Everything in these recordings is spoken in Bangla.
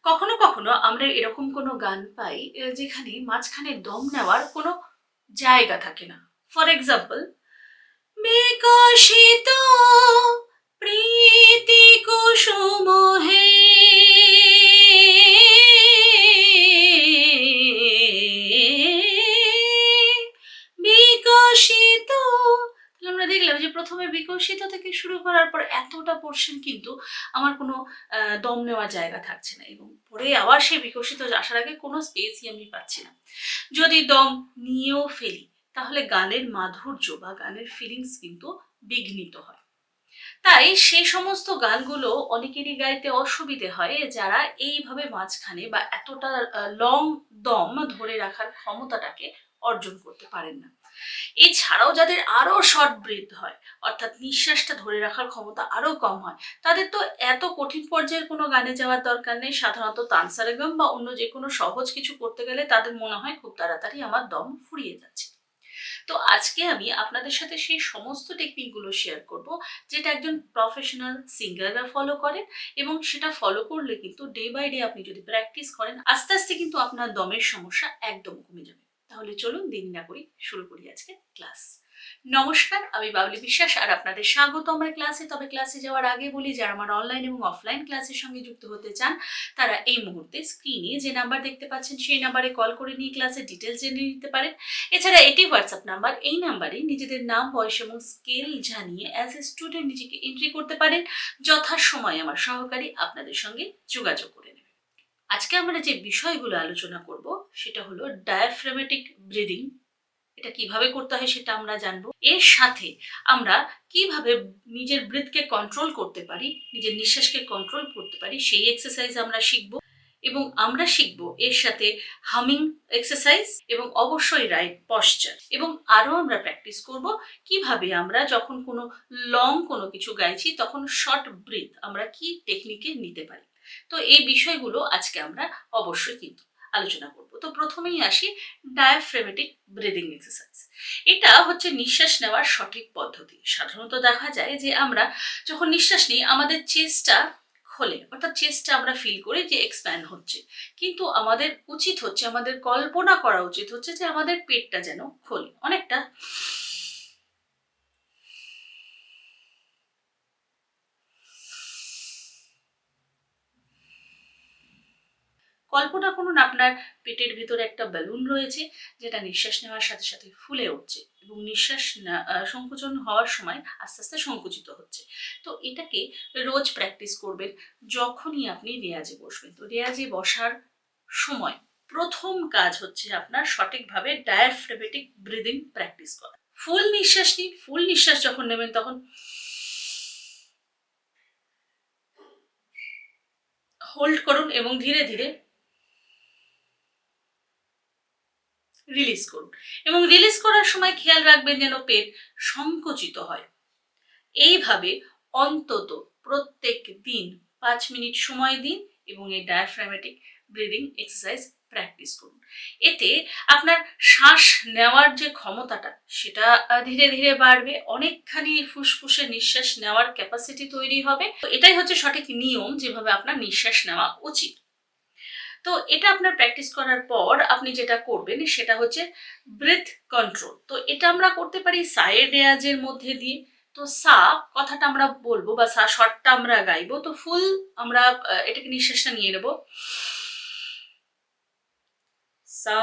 কখনো কখনো আমরা এরকম কোনো গান পাই যেখানে মাঝখানে দম নেওয়ার কোনো জায়গা থাকে না। ফর এক্সাম্পল, বিকশিত প্রীতি কুসুম হে, বিকশিত। তাহলে আমরা দেখলাম যে প্রথমে বিকশিত থেকে শুরু করার পর এতটা পোর্শন কিন্তু আমার কোনো দম নেওয়ার জায়গা থাকছে না, এবং পরে আবার সেই বিকশিত আসার আগে কোনো স্পেসই আমি পাচ্ছি না। যদি দম নিয়েও ফেলি তাহলে গানের মাধুর্য বা গানের ফিলিংস কিন্তু বিঘ্নিত হয়। তাই সেই সমস্ত গানগুলো অনেকেরই গাইতে অসুবিধে হয় যারা এইভাবে মাঝখানে বা এতটা লং দম ধরে রাখার ক্ষমতাটাকে অর্জন করতে পারেন না। এছাড়াও যাদের আরো শর্ট ব্রিথ হয়, অর্থাৎ নিঃশ্বাসটা ধরে রাখার ক্ষমতা আরো কম হয়, তাদের তো এত কঠিন পর্যায়ের কোনো গানে যাওয়ার দরকার নেই। সাধারণত তানসারেগম বা অন্য যে কোনো সহজ কিছু করতে গেলে তাদের মনে হয় খুব তাড়াতাড়ি আমার দম ফুরিয়ে যাচ্ছে। তো আজকে আমি আপনাদের সাথে সেই সমস্ত টেকনিকগুলো শেয়ার করব যেটা একজন প্রফেশনাল সিঙ্গাররা ফলো করেন, এবং সেটা ফলো করলে কিন্তু ডে বাই ডে আপনি যদি প্র্যাকটিস করেন আস্তে আস্তে কিন্তু আপনার দমের সমস্যা একদম কমে যাবে। তাহলে চলুন দেরি না করি শুরু করি আজকে ক্লাস। নমস্কার, আমি বাবলি বিশ্বাস আর আপনাদের স্বাগত আমার ক্লাসে। তবে ক্লাসে যাওয়ার আগে বলি, যারা আমার অনলাইন এবং অফলাইন ক্লাসের সঙ্গে যুক্ত হতে চান তারা এই মুহূর্তে স্ক্রিনে যে নাম্বার দেখতে পাচ্ছেন সেই নাম্বারে কল করে নিয়ে ক্লাসের ডিটেলস জেনে নিতে পারেন। এছাড়া এটি হোয়াটসঅ্যাপ নাম্বার, এই নাম্বারে নিজেদের নাম, বয়স এবং স্কেল জানিয়ে অ্যাজ এ স্টুডেন্ট নিজেকে এন্ট্রি করতে পারেন। যথাসময়ে আমার সহকারী আপনাদের সঙ্গে যোগাযোগ করে নেবে। আজকে আমরা যে বিষয়গুলো আলোচনা করব সেটা হলো ডায়াফ্রামেটিক ব্রিদিং। এটা কিভাবে করতে হয় সেটা আমরা জানবো। এর সাথে আমরা কিভাবে নিজের ব্রিথকে কন্ট্রোল করতে পারি, নিজের নিঃশ্বাসকে কন্ট্রোল করতে পারি সেই এক্সারসাইজ আমরা শিখবো। এবং আমরা শিখবো এর সাথে হামিং এক্সারসাইজ এবং অবশ্যই রাইট পশ্চার। এবং আরো আমরা প্র্যাকটিস করব কিভাবে আমরা যখন কোনো লং কোনো কিছু গাইছি তখন শর্ট ব্রিথ আমরা কি টেকনিকে নিতে পারি। তো এই বিষয়গুলো আজকে আমরা অবশ্যই কিন্তু আলোচনা করব। তো প্রথমেই আসি ডায়াফ্রামেটিক ব্রিদিং এক্সারসাইজ। এটা হচ্ছে নিঃশ্বাস নেওয়ার সঠিক পদ্ধতি। সাধারণত দেখা যায় যে আমরা যখন নিঃশ্বাস নিই আমাদের চেস্টটা খোলে, অর্থাৎ চেস্টটা আমরা ফিল করি যে এক্সপ্যান্ড হচ্ছে, কিন্তু আমাদের উচিত হচ্ছে, আমাদের কল্পনা করা উচিত হচ্ছে যে আমাদের পেটটা যেন খোলে অনেকটা। কল্পনা করুন আপনার পেটের ভিতরে একটা বেলুন রয়েছে যেটা নিঃশ্বাস নেওয়ার সাথে সাথে ফুলে উঠছে, এবং নিঃশ্বাস সংকোচন হওয়ার সময় আস্তে আস্তে সংকুচিত হচ্ছে। তো এটাকে রোজ প্র্যাকটিস করবেন যখনই আপনি রেয়াজে বসবেন। তো রেয়াজে বসার সময় প্রথম কাজ হচ্ছে আপনার সঠিকভাবে ডায়াফ্রামেটিক ব্রিদিং প্র্যাকটিস করা। ফুল নিঃশ্বাস নিন। ফুল নিঃশ্বাস যখন নেবেন তখন হোল্ড করুন এবং ধীরে ধীরে রিলিজ করুন। এবং রিলিজ করার সময় খেয়াল রাখবেন যেন পেট সংকুচিত হয়। এইভাবে অন্তত প্রত্যেক দিন 5 মিনিট সময় দিন এবং এই ডায়াফ্রামেটিক ব্রিদিং এক্সারসাইজ প্র্যাকটিস করুন। এতে আপনার শ্বাস নেওয়ার যে ক্ষমতাটা সেটা ধীরে ধীরে বাড়বে, অনেকখানি ফুসফুসে নিঃশ্বাস নেওয়ার ক্যাপাসিটি তৈরি হবে। তো এটাই হচ্ছে সঠিক নিয়ম যেভাবে আপনার নিঃশ্বাস নেওয়া উচিত। তো এটা আপনার প্র্যাকটিস করার পর আপনি যেটা করবেন সেটা হচ্ছে ব্রেথ কন্ট্রোল। তো এটা আমরা করতে পারি সায়ের রেয়াজের মধ্যে দিয়ে। তো সা কথাটা আমরা বলবো বা সা শর্টটা আমরা গাইবো। তো ফুল আমরা এটাকে নিঃশ্বাসটা নিয়ে নেব সা,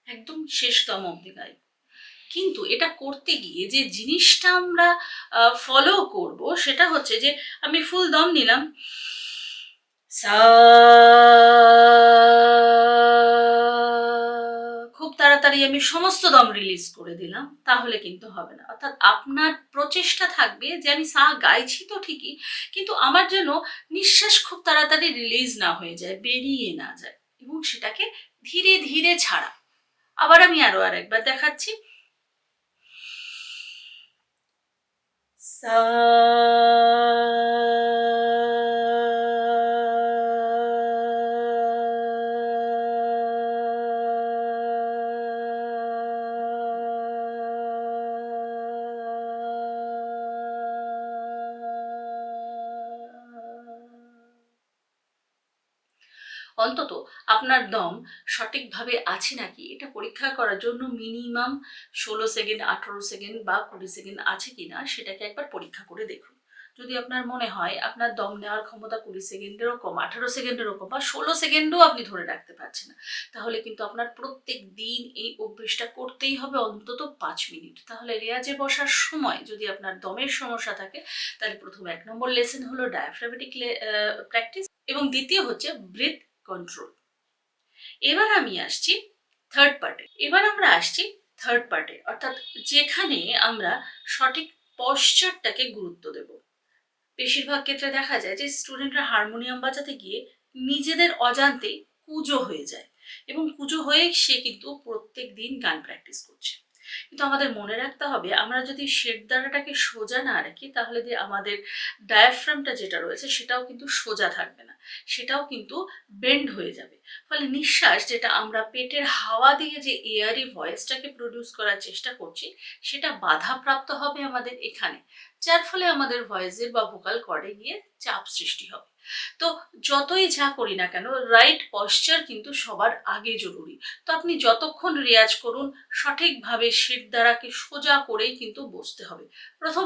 একদম শেষতম অব্দি গাইব। কিন্তু এটা করতে গিয়ে যে জিনিসটা আমরা ফলো করব সেটা হচ্ছে যে আমি ফুল দম নিলাম সা, খুব তাড়াতাড়ি আমি সমস্ত দম রিলিজ করে দিলাম, তাহলে কিন্তু হবে না। অর্থাৎ আপনার প্রচেষ্টা থাকবে যে আমি সা গাইছি তো ঠিকই, কিন্তু আমার যেন নিঃশ্বাস খুব তাড়াতাড়ি রিলিজ না হয়ে যায়, বেরিয়ে না যায়, এবং সেটাকে ধীরে ধীরে ছাড়া। আবার আমি আরো আরেকবার দেখাচ্ছি সা, অন্তত আপনার দম সঠিকভাবে আছে নাকি এটা পরীক্ষা করার জন্য মিনিমাম 16 সেকেন্ড, 18 সেকেন্ড বা 20 সেকেন্ড আছে কিনা সেটাকে একবার পরীক্ষা করে দেখুন। যদি আপনার মনে হয় আপনার দম নেওয়ার ক্ষমতা 20 সেকেন্ডেরও কম, 18 সেকেন্ডেরও কম বা 16 সেকেন্ডও আপনি ধরে রাখতে পারছেন না, তাহলে কিন্তু আপনার প্রত্যেক দিন এই অভ্যেসটা করতেই হবে অন্তত 5 মিনিট। তাহলে রেয়াজে বসার সময় যদি আপনার দমের সমস্যা থাকে, তাহলে প্রথম 1 নম্বর লেসন হলো ডায়াফ্রামেটিক প্র্যাকটিস এবং দ্বিতীয় হচ্ছে ব্রিথ কন্ট্রোল। এবার আমি আসছি থার্ড পার্টে। অর্থাৎ যেখানে আমরা সঠিক পশ্চারটাকে গুরুত্ব দেব। বেশিরভাগ ক্ষেত্রে দেখা যায় যে স্টুডেন্টরা হারমোনিয়াম বাজাতে গিয়ে নিজেদের অজান্তেই কুঁজো হয়ে যায় এবং কুঁজো হয়ে সে কিন্তু প্রত্যেক দিন গান প্র্যাকটিস করছে। কিন্তু আমাদের মনে রাখতে হবে আমরা যদি শেষদাঁড়াটাকে সোজা না রাখি তাহলে যে আমাদের ডায়াফ্রামটা যেটা রয়েছে সেটাও কিন্তু সোজা থাকবে না, সেটাও কিন্তু বেন্ড হয়ে যাবে। ফলে নিঃশ্বাস যেটা আমরা পেটের হাওয়া দিয়ে যে এয়ারি ভয়েসটাকে প্রডিউস করার চেষ্টা করছি সেটা বাধাপ্রাপ্ত হবে আমাদের এখানে, যার ফলে আমাদের ভয়েসের বা ভোকাল কর্ডে গিয়ে চাপ সৃষ্টি হবে। তো যতই যা করি না কেন রাইট পশ্চার কিন্তু সবার আগে জরুরি। তো আপনি যতক্ষণ রেয়াজ করুন সঠিকভাবে শিরদাঁড়াকে সোজা করেই কিন্তু বসতে হবে।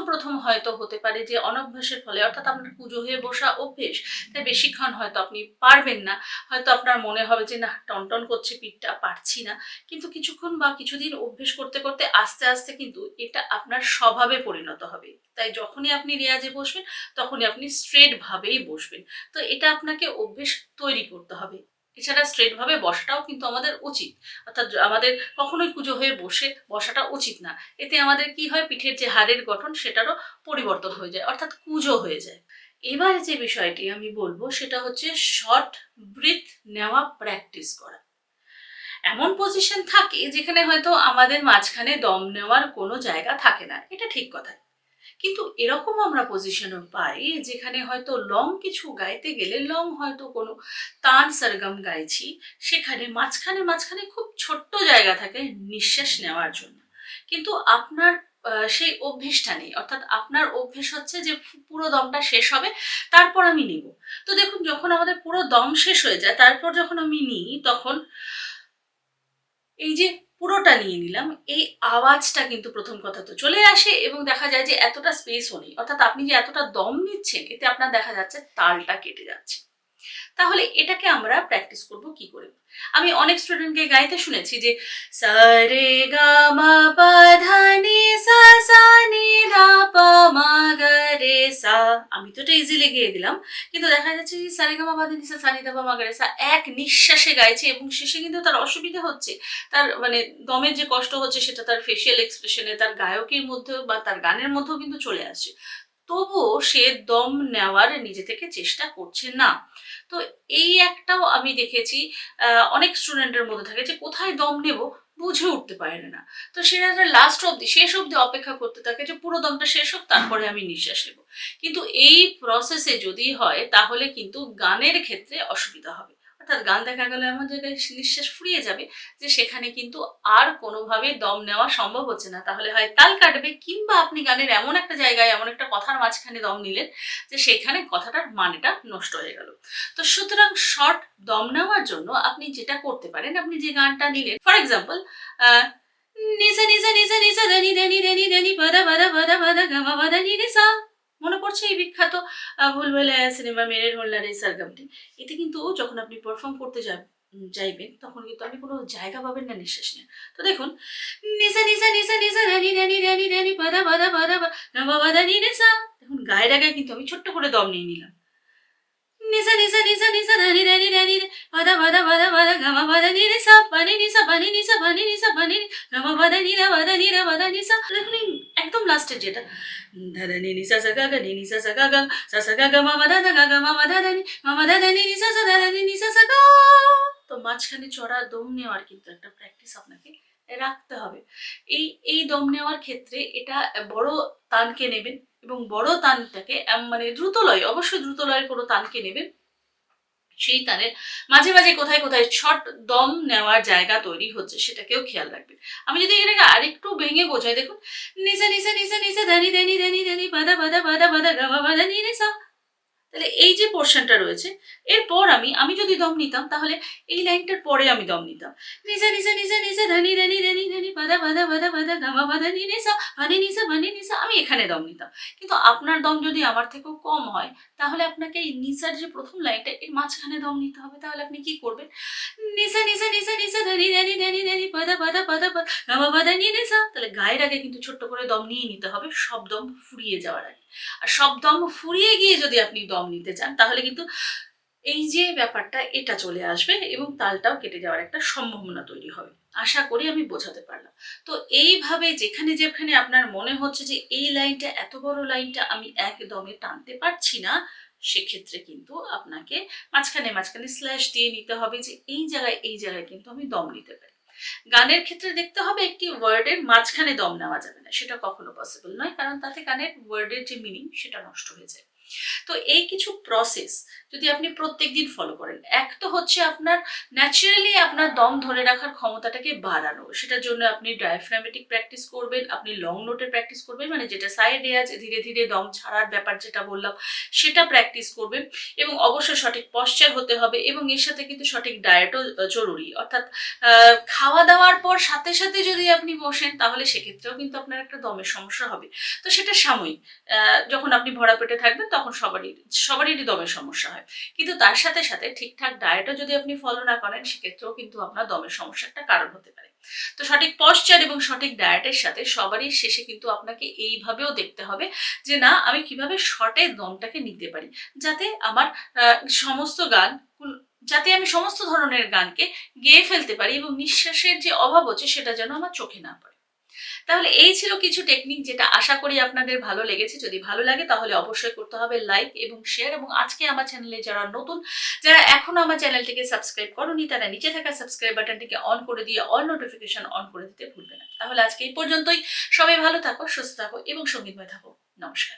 প্রথম হয়তো হতে পারে যে অনভ্যাসের ফলে, অর্থাৎ আপনার কুঁজো হয়ে বসা অভ্যেস, তাই বেশিক্ষণ হয়তো আপনি পারবেন না, হয়তো আপনার মনে হবে যে না টনটন করছে পিঠটা, পারছি না। কিন্তু কিছুক্ষণ বা কিছুদিন অভ্যেস করতে করতে আস্তে আস্তে কিন্তু এটা আপনার স্বভাবে পরিণত হবে। তাই যখনই আপনি রেয়াজে বসবেন তখনই আপনি স্ট্রেট ভাবেই বসবেন। তো এটা আপনাকে অভ্যেস তৈরি করতে হবে। এছাড়া স্ট্রেট ভাবে বসাটাও কিন্তু আমাদের উচিত, অর্থাৎ আমাদের কখনোই কুঁজো হয়ে বসাটা উচিত না। এতে আমাদের কি হয়, পিঠের যে হাড়ের গঠন সেটারও পরিবর্তন হয়ে যায়, অর্থাৎ কুঁজো হয়ে যায়। এবার যে বিষয়টি আমি বলবো সেটা হচ্ছে শর্ট ব্রিথ নেওয়া প্র্যাকটিস করা। এমন পজিশন থাকে যেখানে হয়তো আমাদের মাঝখানে দম নেওয়ার কোনো জায়গা থাকে না, এটা ঠিক কথা। কিন্তু এরকম আমরা পজিশনও পাই যেখানে হয়তো লং কিছু গাইতে গেলে, লং হয়তো কোনো তান সরগম গাইছি, সেখানে মাঝখানে মাঝখানে খুব ছোট্ট জায়গা থাকে নিঃশ্বাস নেওয়ার জন্য, কিন্তু আপনার সেই অভ্যেসটা নেই। অর্থাৎ আপনার অভ্যেস হচ্ছে যে পুরো দমটা শেষ হবে তারপর আমি নিব। তো দেখুন যখন আমাদের পুরো দম শেষ হয়ে যায় তারপর যখন আমি নিই তখন এই যে পুরোটা নিয়ে নিলাম এই আওয়াজটা কিন্তু প্রথম কথা তো চলে আসে এবং দেখা যায় যে এতটা স্পেসও নেই, অর্থাৎ আপনি যে এতটা দম নিচ্ছেন এতে আপনার দেখা যাচ্ছে তালটা কেটে যাচ্ছে। তাহলে এটাকে আমরা প্র্যাকটিস করব কি করে? আমি অনেক স্টুডেন্টকে গাইতে শুনেছি যে সা রে গা মা পা ধা নি সা সা নি ধা পা মা গা রে সা। আমি তো এটা ইজিলি গেয়ে দিলাম, কিন্তু দেখা যাচ্ছে যে সা রে গা মা পা ধা নি সা সা নি ধা পা মা গা রে সা এক নিঃশ্বাসে গাইছে এবং শেষে কিন্তু তার অসুবিধা হচ্ছে, তার মানে দমের যে কষ্ট হচ্ছে সেটা তার ফেসিয়াল এক্সপ্রেশনে, তার গায়কের মধ্যেও বা তার গানের মধ্যেও কিন্তু চলে আসছে। তবুও সে দম নেওয়ার নিজে থেকে চেষ্টা করছে না। তো এই একটাও আমি দেখেছি অনেক স্টুডেন্টের মধ্যে থাকে যে কোথায় দম নেব বুঝে উঠতে পারে না। তো সেটা লাস্ট অব্দি শেষ অব্দি অপেক্ষা করতে থাকে যে পুরো দমটা শেষ হোক তারপরে আমি নিঃশ্বাস নেব। কিন্তু এই প্রসেসে যদি হয় তাহলে কিন্তু গানের ক্ষেত্রে অসুবিধা হবে, অর্থাৎ গান দেখা গেল এমন জায়গায় নিঃশ্বাস ফুরিয়ে যাবে যে সেখানে কিন্তু আর কোনোভাবে দম নেওয়া সম্ভব হচ্ছে না। তাহলে হয় তাল কাটবে কিংবা আপনি গানের এমন একটা জায়গায় এমন একটা কথার মাঝখানে দম নিলেন যে সেখানে কথাটার মানেটা নষ্ট হয়ে গেল। তো সুতরাং শর্ট দম নেওয়ার জন্য আপনি যেটা করতে পারেন, আপনি যে গানটা নিলেন for example Nisa Nisa Nisa Nisa Dhani Dhani Dhani Dhani পাদা পাদা পাদা পাদা gamma পাদা নি রে সা, মনে পড়ছে এই বিখ্যাত ভুলভুলাইয়া সিনেমা মেরে ঢোলনা রে সরগমটি। এতে কিন্তু যখন আপনি পারফর্ম করতে যাইবেন তখন কিন্তু আপনি কোনো জায়গা পাবেন না নিঃশ্বাস নেন। তো দেখুন নিসা নিসা নিসা নিসা ধানি ধানি ধানি ধানি পাদা পাদা পাদা গামা পাদা নি রে সা। দেখুন গায়ের আগে কিন্তু আমি ছোট্ট করে দম নিয়ে নিলাম, নিসা নিসা নিসা নিসা ধানি ধানি ধানি পাদা পাদা পাদা পাদা গামা পাদা নি রে সা পানি নিসা পানি নিসা পানি নিসা পানি গামা পাদা নি রা পাদা নি রা পাদা নিসা। দেখুন একদম লাস্টের যেটা ধাদা নি নিসা সা গা গা নি নিসা সা গা গা সা সা গা গা মামা দাদা গা গা মামা দাদা নি মামা দাদা নি নিসা সা দাদা নি নিসা সা গা। তো মাঝখানে চড়া দম নেওয়ার কিন্তু একটা প্র্যাকটিস আপনাকে রাখতে হবে। এই এই দম নেওয়ার ক্ষেত্রে এটা বড় তানকে নেবেন এবং বড় তানটাকে মানে দ্রুত লয়, অবশ্যই দ্রুত লয়ের কোনো তানকে নেবেন, সেই তানের মাঝে মাঝে কোথায় কোথায় শর্ট দম নেওয়ার জায়গা তৈরি হচ্ছে সেটাকেও খেয়াল রাখবেন। আমি যদি এটাকে আরেকটু ভেঙে বোঝাই, দেখুন নিসা নিসা নিসা নিসা ধানি ধানি ধানি ধানি পাদা পাদা পাদা পাদা গামা পাদা নি রে সা। তাহলে এই যে পোর্শনটা রয়েছে এরপর আমি যদি দম নিতাম তাহলে এই লাইনটার পরে আমি দম নিতাম, নিজা নিজা নিজা নিজা ধানি ধানি ধানি ধানি বাদা বাদা বাদা বাদা গামা বাদা নি নিসা ভানি নিসা ভানি নিসা, আমি এখানে দম নিতাম। কিন্তু আপনার দম যদি আমার থেকেও কম হয় তাহলে আপনাকে এই নিসার যে প্রথম লাইনটা এর মাঝখানে দম নিতে হবে। তাহলে আপনি কি করবেন, নিসা নিসা নিসা নিসা ধানি ধানি ধানি ধানি বাদা বাদা বাদা গামা বাদা নি নিসা, তাহলে গায়ের আগে কিন্তু ছোট্ট করে দম নিয়ে নিতে হবে সব দম ফুরিয়ে যাওয়ার আগে। আর সব দম ফুরিয়ে গিয়ে যদি আপনি দম নিতে চান তাহলে কিন্তু এই যে ব্যাপারটা এটা চলে আসবে এবং তালটাও কেটে যাওয়ার একটা সম্ভাবনা তৈরি হবে। আশা করি আমি বোঝাতে পারলাম। তো এইভাবে যেখানে যেখানে আপনার মনে হচ্ছে যে এই লাইনটা, এত বড় লাইনটা আমি একদমে টানতে পারছি না, সেক্ষেত্রে কিন্তু আপনাকে মাঝখানে মাঝখানে স্ল্যাশ দিয়ে নিতে হবে যে এই জায়গায় কিন্তু আমি দম নিতে পারি। গানের ক্ষেত্রে দেখতে হবে একটি ওয়ার্ডের মাঝখানে দম নেওয়া যাবে না, সেটা কখনো পসিবল নয়, কারণ তাতে গানের ওয়ার্ডের যে মিনিং সেটা নষ্ট হয়ে যায়। তো এই কিছু প্রসেস যদি আপনি প্রত্যেকদিন ফলো করেন, এক তো হচ্ছে আপনার ন্যাচারালি আপনার দম ধরে রাখার ক্ষমতাটাকে বাড়ানো, সেটার জন্য আপনি ডায়াফ্রামেটিক প্র্যাকটিস করবেন, আপনি লং নোটের প্র্যাকটিস করবেন, মানে যেটা সাইড রেয়াজ ধীরে ধীরে দম ছাড়ার ব্যাপার যেটা বললাম সেটা প্র্যাকটিস করবেন, এবং অবশ্যই সঠিক পশ্চার হতে হবে, এবং এর সাথে কিন্তু সঠিক ডায়েটও জরুরি। অর্থাৎ খাওয়া দাওয়ার পর সাথে সাথে যদি আপনি বসেন তাহলে সেক্ষেত্রেও কিন্তু আপনার একটা দমের সমস্যা হবে। তো সেটা সাময়িক, যখন আপনি ভরা পেটে থাকবেন তখন সবারই দমের সমস্যা হয়, কিন্তু তার সাথে সাথে ঠিকঠাক ডায়েটও যদি আপনি ফলো না করেন সেক্ষেত্রেও কিন্তু আপনার দমের সমস্যার একটা কারণ হতে পারে। তো সঠিক পশ্চার এবং সঠিক ডায়েটের সাথে সবারই শেষে কিন্তু আপনাকে এইভাবেও দেখতে হবে যে না, আমি কিভাবে শর্টে দমটাকে নিতে পারি, যাতে আমার সমস্ত গান যাতে আমি সমস্ত ধরনের গানকে গেয়ে ফেলতে পারি এবং নিঃশ্বাসের যে অভাব হচ্ছে সেটা যেন আমার চোখে না পড়ে। তাহলে এই ছিল কিছু টেকনিক, যেটা আশা করি আপনাদের ভালো লেগেছে। যদি ভালো লাগে তাহলে অবশ্যই করতে হবে লাইক এবং শেয়ার, এবং আজকে আমার চ্যানেলে যারা নতুন, যারা এখনো আমার চ্যানেলটিকে সাবস্ক্রাইব করোনি, তারা নিচে থাকা সাবস্ক্রাইব বাটনটিকে অন করে দিয়ে অল নোটিফিকেশন অন করে দিতে ভুলবে না। তাহলে আজকে এই পর্যন্তই। সবাই ভালো থাকো, সুস্থ থাকো এবং সঙ্গীতময় থাকো। নমস্কার।